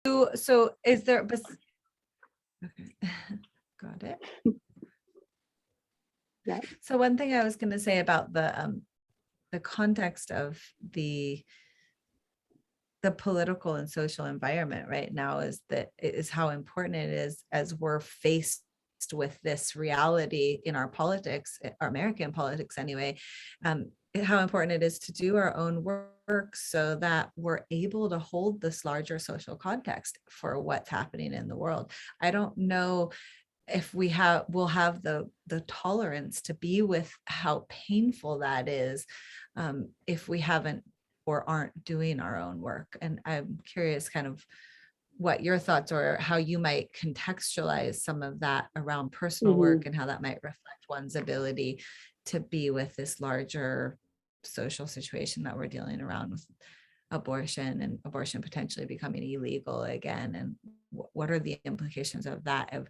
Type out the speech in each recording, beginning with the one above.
So is there, okay, got it. Yeah. So one thing I was going to say about the context of the political and social environment right now is how important it is as we're faced with this reality in our politics, our American politics anyway, how important it is to do our own work so that we're able to hold this larger social context for what's happening in the world. I don't know if we'll have the tolerance to be with how painful that is, if we haven't or aren't doing our own work. And I'm curious kind of what your thoughts are, how you might contextualize some of that around personal work and how that might reflect one's ability to be with this larger social situation that we're dealing around with abortion and abortion potentially becoming illegal again. And what are the implications of that, of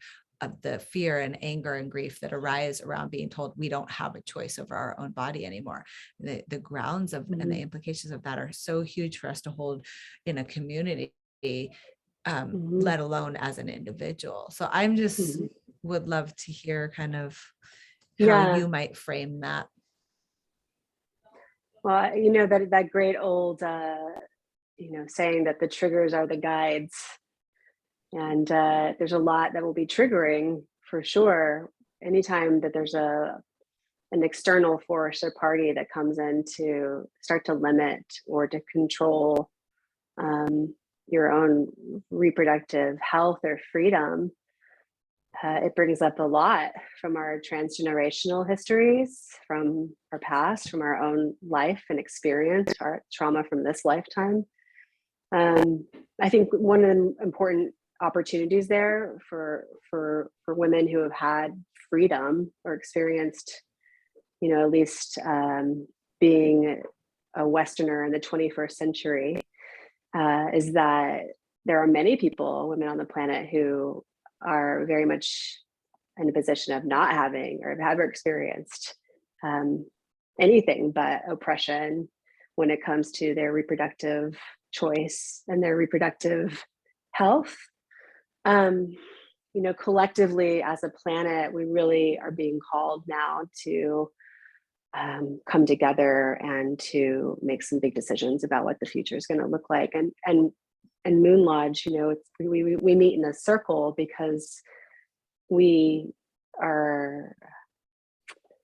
the fear and anger and grief that arise around being told we don't have a choice over our own body anymore. The grounds of and the implications of that are so huge for us to hold in a community, let alone as an individual. So I'm just would love to hear kind of how you might frame that. Well, that great old saying that the triggers are the guides. And there's a lot that will be triggering for sure. Anytime that there's an external force or party that comes in to start to limit or to control your own reproductive health or freedom, it brings up a lot from our transgenerational histories, from our past, from our own life and experience, our trauma from this lifetime. I think one of the important opportunities there for women who have had freedom or experienced, at least being a Westerner in the 21st century, is that there are many women on the planet who are very much in a position of not having or have ever experienced anything but oppression when it comes to their reproductive choice and their reproductive health. Collectively as a planet, we really are being called now to come together and to make some big decisions about what the future is going to look like. And Moon Lodge, we meet in a circle because we are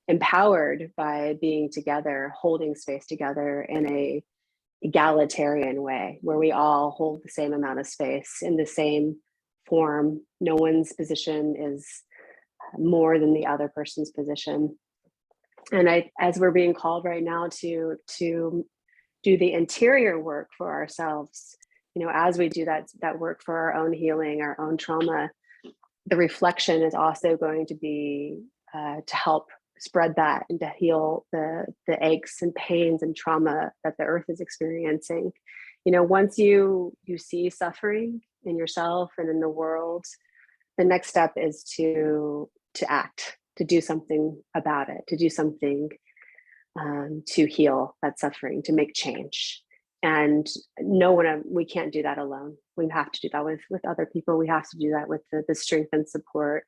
empowered by being together, holding space together in a egalitarian way, where we all hold the same amount of space in the same form. No one's position is more than the other person's position. And as we're being called right now to do the interior work for ourselves, as we do that work for our own healing, our own trauma, the reflection is also going to be to help spread that and to heal the aches and pains and trauma that the earth is experiencing. Once you see suffering in yourself and in the world, the next step is to act, to do something about it, to do something to heal that suffering, to make change. And we can't do that alone. We have to do that with other people. We have to do that with the strength and support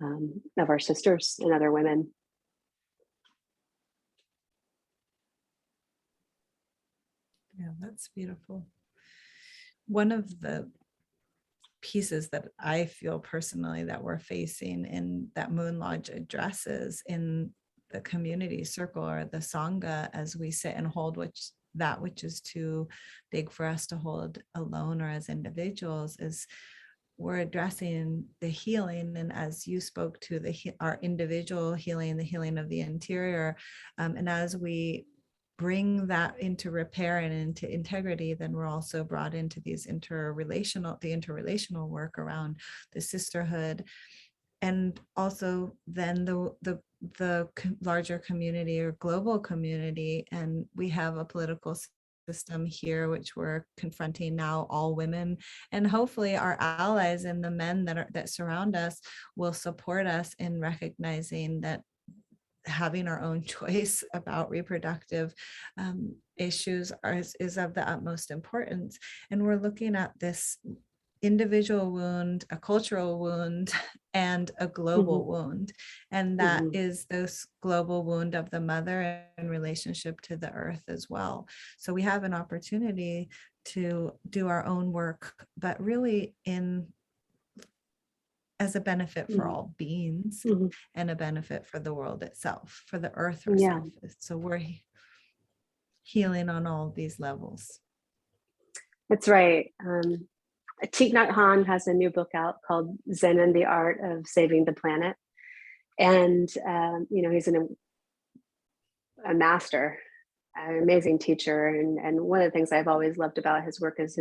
of our sisters and other women. Yeah, that's beautiful. One of the pieces that I feel personally that we're facing in that Moon Lodge addresses in the community circle or the Sangha, as we sit and hold which is too big for us to hold alone or as individuals, is we're addressing the healing. And as you spoke to our individual healing, the healing of the interior, and as we bring that into repair and into integrity, then we're also brought into the interrelational work around the sisterhood, and also then the larger community or global community. And we have a political system here which we're confronting now, all women, and hopefully our allies and the men that surround us will support us in recognizing that having our own choice about reproductive issues is of the utmost importance. And we're looking at this individual wound, a cultural wound, and a global wound. And that is this global wound of the mother in relationship to the earth as well. So we have an opportunity to do our own work, but really as a benefit for all beings and a benefit for the world itself, for the earth herself. So we're healing on all of these levels. That's right. Thich Nhat Hanh has a new book out called Zen and the Art of Saving the Planet. And, he's a master, an amazing teacher. And one of the things I've always loved about his work is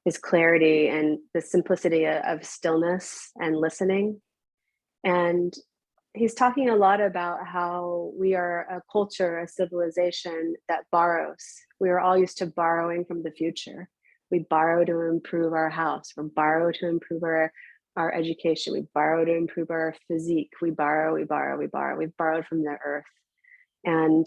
his clarity and the simplicity of stillness and listening. And he's talking a lot about how we are a culture, a civilization that borrows. We are all used to borrowing from the future. We borrow to improve our house. We borrow to improve our education. We borrow to improve our physique. We borrow. We've borrowed from the earth. And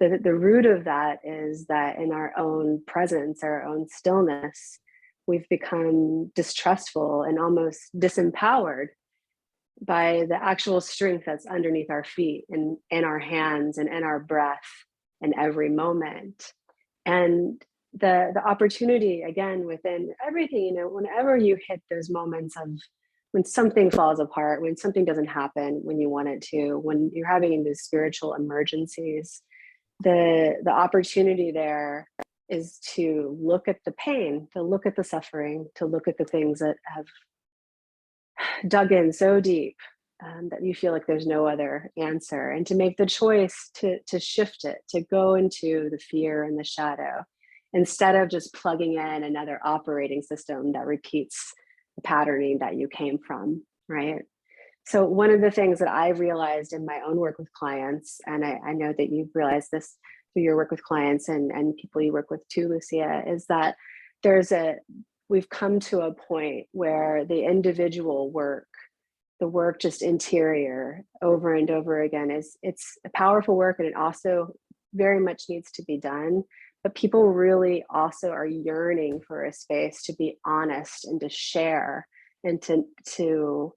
the root of that is that in our own presence, our own stillness, we've become distrustful and almost disempowered by the actual strength that's underneath our feet and in our hands and in our breath in every moment. And the opportunity, again, within everything, whenever you hit those moments of when something falls apart, when something doesn't happen when you want it to, when you're having these spiritual emergencies, the opportunity there is to look at the pain, to look at the suffering, to look at the things that have dug in so deep that you feel like there's no other answer, and to make the choice to shift it, to go into the fear and the shadow, instead of just plugging in another operating system that repeats the patterning that you came from, right? So one of the things that I've realized in my own work with clients, and I know that you've realized this through your work with clients and people you work with too, Lucia, is that we've come to a point where the individual work, the work just interior over and over again, it's a powerful work, and it also very much needs to be done. But people really also are yearning for a space to be honest and to share and to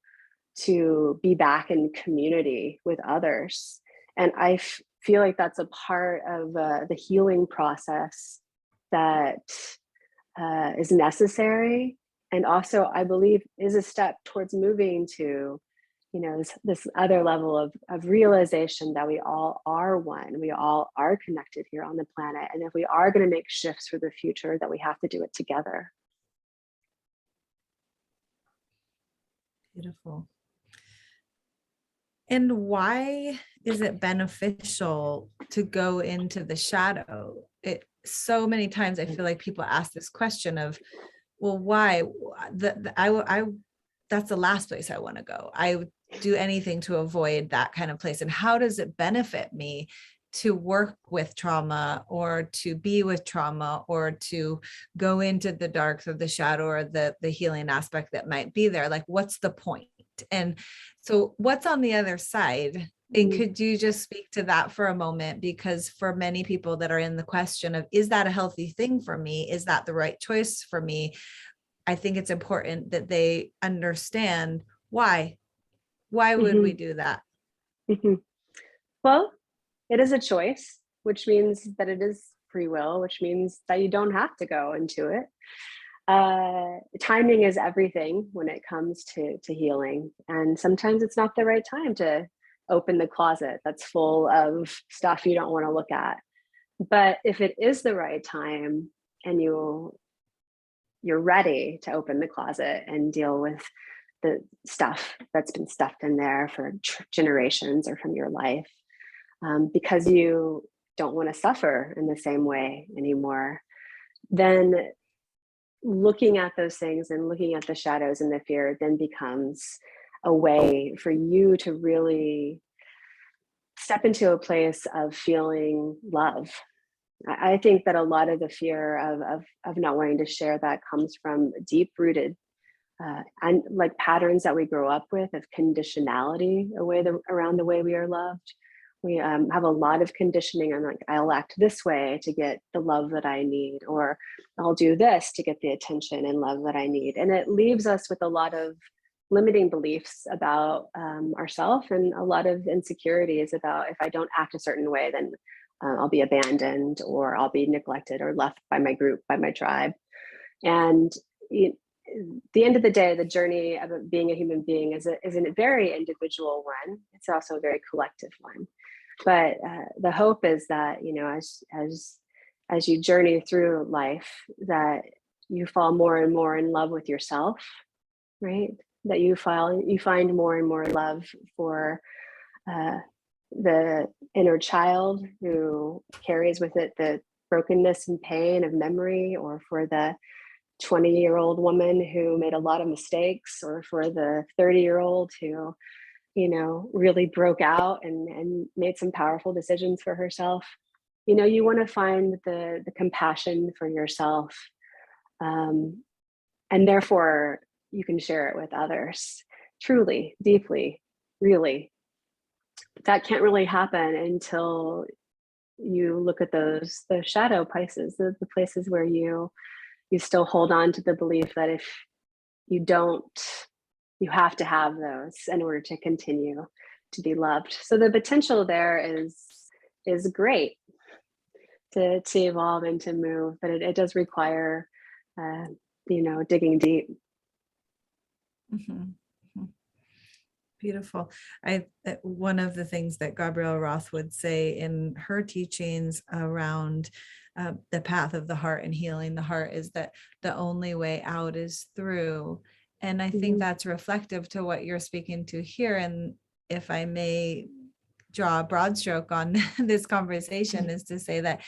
be back in community with others. And I feel like that's a part of the healing process that is necessary, and also I believe is a step towards moving to this other level of realization that we all are one, we all are connected here on the planet, and if we are going to make shifts for the future, that we have to do it together. Beautiful. And why is it beneficial to go into the shadow? So many times I feel like people ask this question of, well, why? That's the last place I want to go. I would do anything to avoid that kind of place. And how does it benefit me to work with trauma, or to be with trauma, or to go into the dark of the shadow, or the healing aspect that might be there? Like, what's the point? And so what's on the other side? And could you just speak to that for a moment? Because for many people that are in the question of, is that a healthy thing for me? Is that the right choice for me? I think it's important that they understand why. Why would we do that? Well, it is a choice, which means that it is free will, which means that you don't have to go into it. Timing is everything when it comes to healing. And sometimes it's not the right time to open the closet that's full of stuff you don't want to look at. But if it is the right time, and you're ready to open the closet and deal with the stuff that's been stuffed in there for generations or from your life, because you don't want to suffer in the same way anymore, then looking at those things and looking at the shadows and the fear then becomes a way for you to really step into a place of feeling love. I think that a lot of the fear of not wanting to share that comes from deep rooted and like patterns that we grow up with of conditionality around the way we are loved, We have a lot of conditioning on, like, I'll act this way to get the love that I need, or I'll do this to get the attention and love that I need. And it leaves us with a lot of limiting beliefs about ourselves, and a lot of insecurities about, if I don't act a certain way, then I'll be abandoned, or I'll be neglected or left by my group, by my tribe. And you, the end of the day, the journey of being a human being is a very individual one. It's also a very collective one. But the hope is that, as you journey through life, that you fall more and more in love with yourself, right? That you find more and more love for uh, the inner child who carries with it the brokenness and pain of memory, or for the 20-year-old woman who made a lot of mistakes, or for the 30-year-old who, really broke out and made some powerful decisions for herself. You want to find the compassion for yourself, um, and therefore you can share it with others, truly, deeply, really. That can't really happen until you look at the shadow places, the places where you still hold on to the belief that if you don't, you have to have those in order to continue to be loved. So the potential there is great to evolve and to move, but it does require digging deep. Mhm. Mhm. Beautiful. One of the things that Gabrielle Roth would say in her teachings around the path of the heart and healing the heart is that the only way out is through. And I think Mhm. that's reflective to what you're speaking to here. And if I may draw a broad stroke on this conversation, is to say that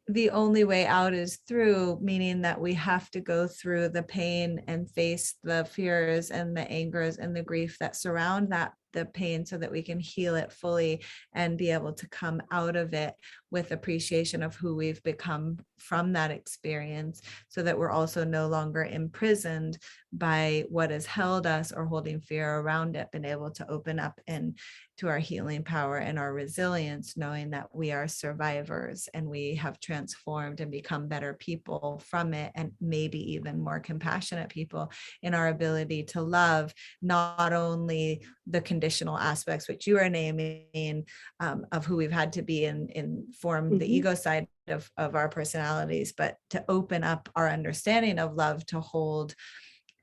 the only way out is through, meaning that we have to go through the pain and face the fears and the angers and the grief that surround the pain, so that we can heal it fully and be able to come out of it with appreciation of who we've become from that experience, so that we're also no longer imprisoned by what has held us or holding fear around it, been able to open up and to our healing power and our resilience, knowing that we are survivors and we have transformed and become better people from it, and maybe even more compassionate people in our ability to love not only the conditional aspects, which you are naming, of who we've had to be in form the Mhm. ego side of our personalities, but to open up our understanding of love to hold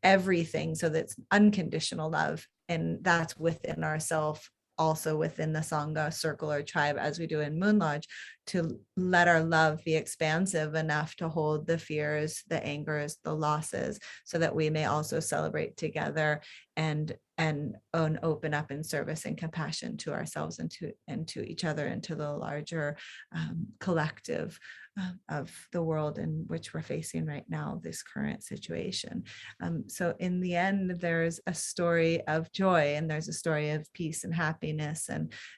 everything, so that's unconditional love, and that's within ourselves, also within the Sangha circle or tribe, as we do in Moon Lodge, to let our love be expansive enough to hold the fears, the angers, the losses, so that we may also celebrate together and open up in service and compassion to ourselves and to each other, and to the larger collective of the world in which we're facing right now, this current situation. So in the end, there's a story of joy, and there's a story of peace and happiness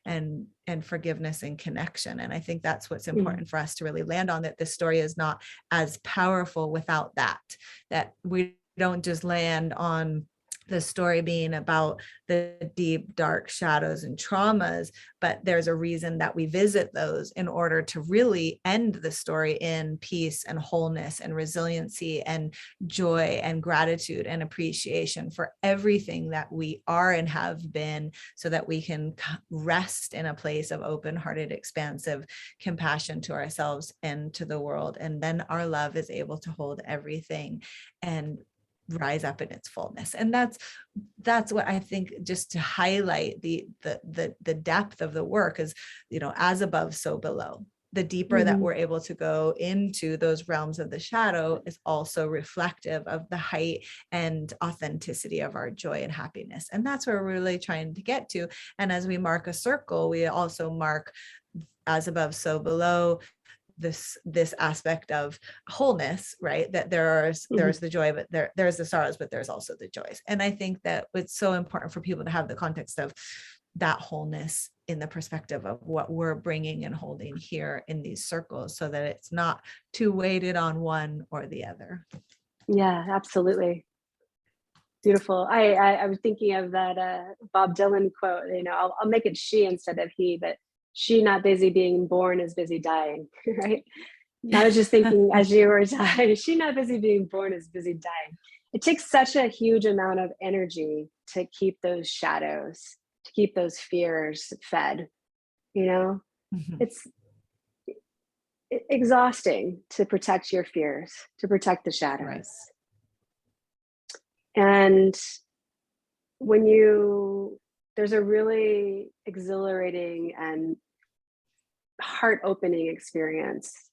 and forgiveness and connection. And I think that's what's Mhm. important for us to really land on, that this story is not as powerful without that we don't just land on the story being about the deep, dark shadows and traumas, but there's a reason that we visit those in order to really end the story in peace and wholeness and resiliency and joy and gratitude and appreciation for everything that we are and have been, so that we can rest in a place of open-hearted, expansive compassion to ourselves and to the world. And then our love is able to hold everything and rise up in its fullness. And that's what I think, just to highlight the depth of the work is, as above, so below. The deeper that Mhm. we're able to go into those realms of the shadow is also reflective of the height and authenticity of our joy and happiness. And that's where we're really trying to get to. And as we mark a circle, we also mark as above, so below, this aspect of wholeness, right? That there's Mhm. the joy, but there's the sorrows, but there's also the joys. And I think that it's so important for people to have the context of that wholeness in the perspective of what we're bringing and holding here in these circles, so that it's not too weighted on one or the other. Yeah, absolutely. Beautiful. I was thinking of that Bob Dylan quote, I'll make it she instead of he, but she not busy being born is busy dying, right? And I was just thinking as you were dying, she not busy being born is busy dying. It takes such a huge amount of energy to keep those shadows, to keep those fears fed, Mhm. It's exhausting to protect your fears, to protect the Right. shadows. And there's a really exhilarating and heart opening experience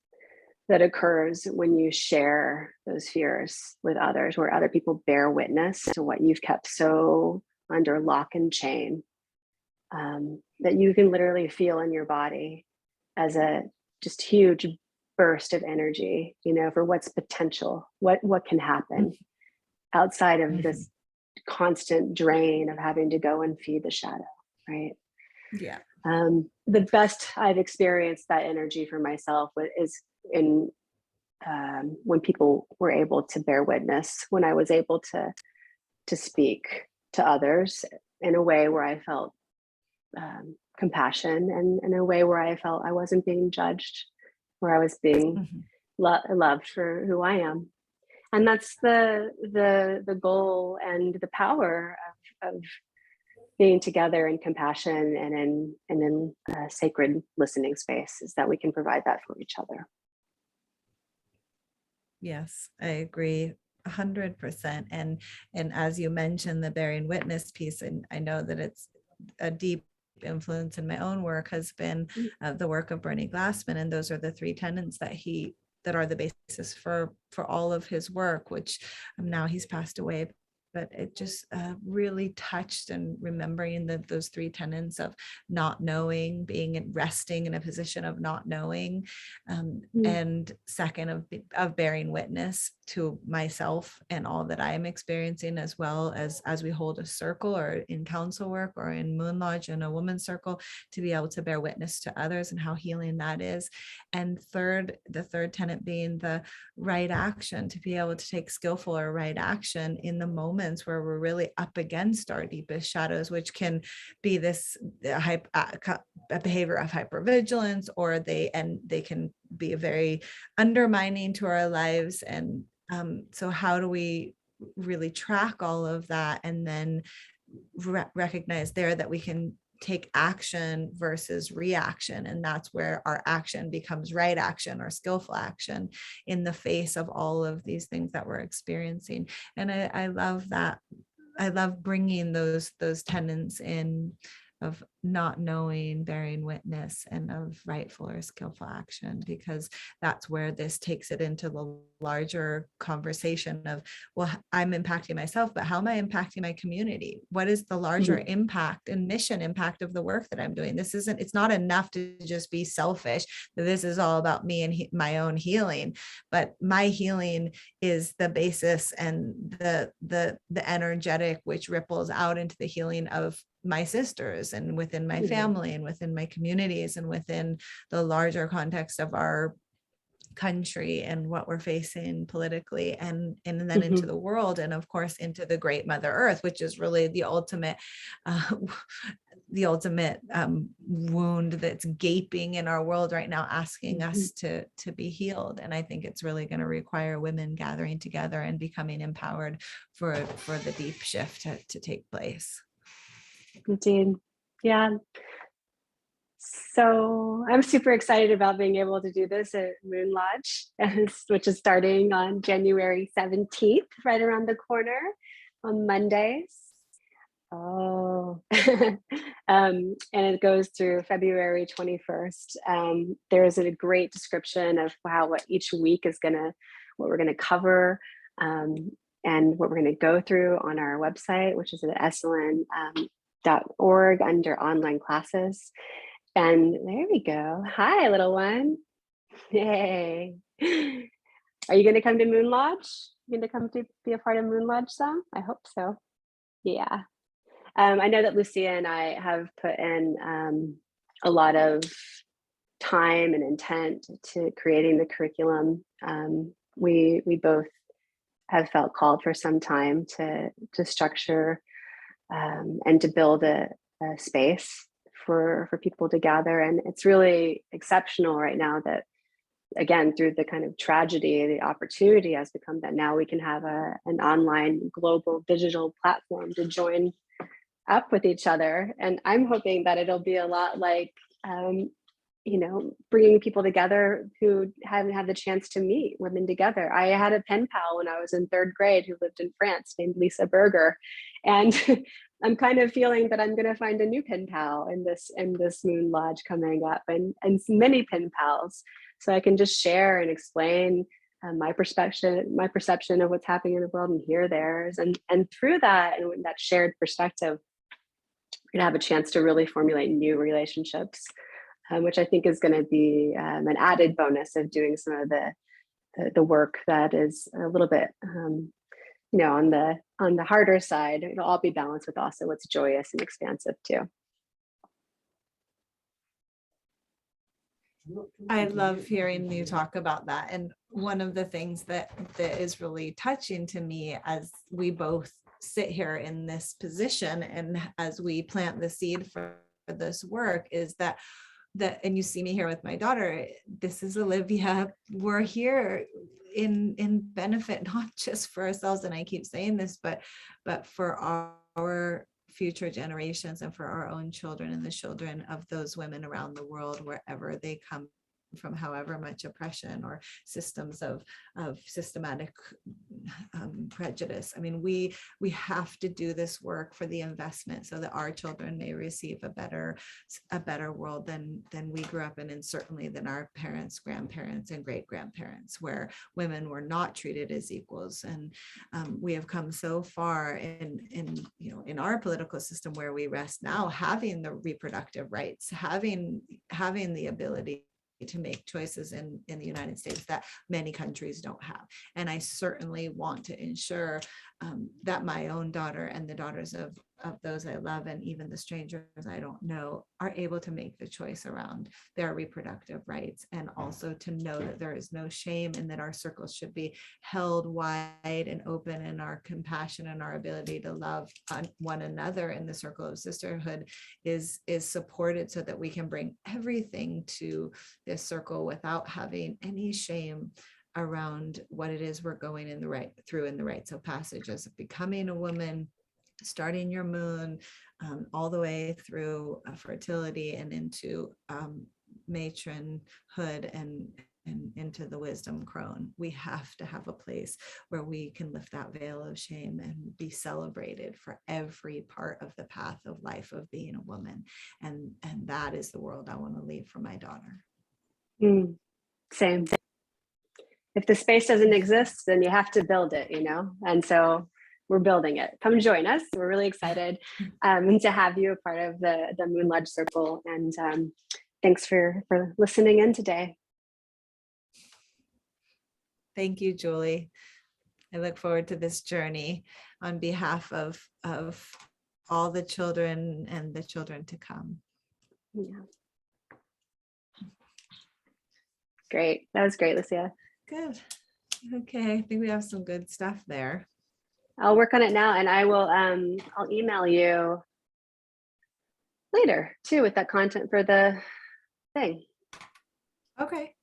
that occurs when you share those fears with others, where other people bear witness to what you've kept so under lock and chain, that you can literally feel in your body as a just huge burst of energy, for what's potential, what can happen outside of Mhm. this constant drain of having to go and feed the shadow, right? Yeah. The best I've experienced that energy for myself is in when people were able to bear witness, when I was able to speak to others in a way where I felt compassion, and in a way where I felt I wasn't being judged, where I was being Mhm. loved for who I am. And that's the goal and the power of being together in compassion and in a sacred listening space, is that we can provide that for each other. Yes, I agree 100%. And as you mentioned, the bearing witness piece, and I know that it's a deep influence in my own work, has been the work of Bernie Glassman, and those are the three tenets that are the basis for all of his work, which now he's passed away. But it just really touched, and remembering those three tenets of not knowing, resting in a position of not knowing, and second of bearing witness to myself and all that I am experiencing, as well as we hold a circle or in council work or in Moon Lodge in a woman's circle, to be able to bear witness to others and how healing that is. And the third tenet being the right action, to be able to take skillful or right action in the moments where we're really up against our deepest shadows, which can be this a behavior of hypervigilance, or they can be very undermining to our lives. And so how do we really track all of that, and then recognize there that we can take action versus reaction, and that's where our action becomes right action or skillful action in the face of all of these things that we're experiencing. And I love that. I love bringing those tenets in, of not knowing, bearing witness, and of rightful or skillful action, because that's where this takes it into the larger conversation of, well, I'm impacting myself, but how am I impacting my community? What is the larger impact and mission impact of the work that I'm doing? It's not enough to just be selfish, that this is all about me and my own healing, but my healing is the basis and the energetic which ripples out into the healing of my sisters, and within my family, and within my communities, and within the larger context of our country and what we're facing politically, and then into the world, and of course into the great Mother Earth, which is really the ultimate wound that's gaping in our world right now, asking us to be healed. And I think it's really going to require women gathering together and becoming empowered for the deep shift to take place. Indeed. Yeah. So I'm super excited about being able to do this at Moon Lodge, which is starting on January 17th, right around the corner on Mondays. Oh, and it goes through February 21st. There's a great description of what each week is what we're gonna cover, and what we're gonna go through on our website, which is at esalen.org under online classes. And there we go. Hi, little one. Yay. Are you gonna come to Moon Lodge? You gonna come to be a part of Moon Lodge some? I hope so. Yeah. I know that Lucia and I have put in a lot of time and intent to creating the curriculum. We both have felt called for some time to structure and to build a space for people to gather. And it's really exceptional right now that, again, through the kind of tragedy, the opportunity has become that now we can have an online global digital platform to join up with each other. And I'm hoping that it'll be a lot like, bringing people together who hadn't had the chance to meet women together. I had a pen pal when I was in third grade who lived in France named Lisa Berger. And I'm kind of feeling that I'm going to find a new pen pal in this Moon Lodge coming up, and many pen pals. So I can just share and explain my perception of what's happening in the world and hear theirs. And through that and that shared perspective, we're going to have a chance to really formulate new relationships, which I think is going to be an added bonus of doing some of the work that is a little bit, on the harder side. It'll all be balanced with also what's joyous and expansive too. I love hearing you talk about that. And one of the things that is really touching to me as we both sit here in this position and as we plant the seed for this work is that and you see me here with my daughter, this is Olivia. We're here in benefit, not just for ourselves, and I keep saying this, but for our future generations and for our own children and the children of those women around the world, wherever they come from, however much oppression or systems of systematic prejudice. I mean, we have to do this work for the investment so that our children may receive a better world than we grew up in, and certainly than our parents, grandparents, and great grandparents, where women were not treated as equals. And we have come so far in our political system where we rest now, having the reproductive rights, having the ability to make choices in the United States that many countries don't have. And I certainly want to ensure that my own daughter and the daughters of those I love, and even the strangers I don't know, are able to make the choice around their reproductive rights, and also to know that there is no shame, and that our circles should be held wide and open, and our compassion and our ability to love one another in the circle of sisterhood is supported, so that we can bring everything to this circle without having any shame around what it is we're going through in the rites of passage as becoming a woman, starting your moon, all the way through fertility and into matronhood and into the wisdom crone. We have to have a place where we can lift that veil of shame and be celebrated for every part of the path of life of being a woman. And that is the world I want to leave for my daughter. Same. If the space doesn't exist, then you have to build it, and so we're building it. Come join us. We're really excited to have you a part of the Moon Lodge Circle, and thanks for listening in today. Thank you, Julie. I look forward to this journey on behalf of all the children and the children to come. Yeah. Great. That was great, Lucia. Good. Okay, I think we have some good stuff there. I'll work on it now, and I will I'll email you later too with that content for the thing. Okay.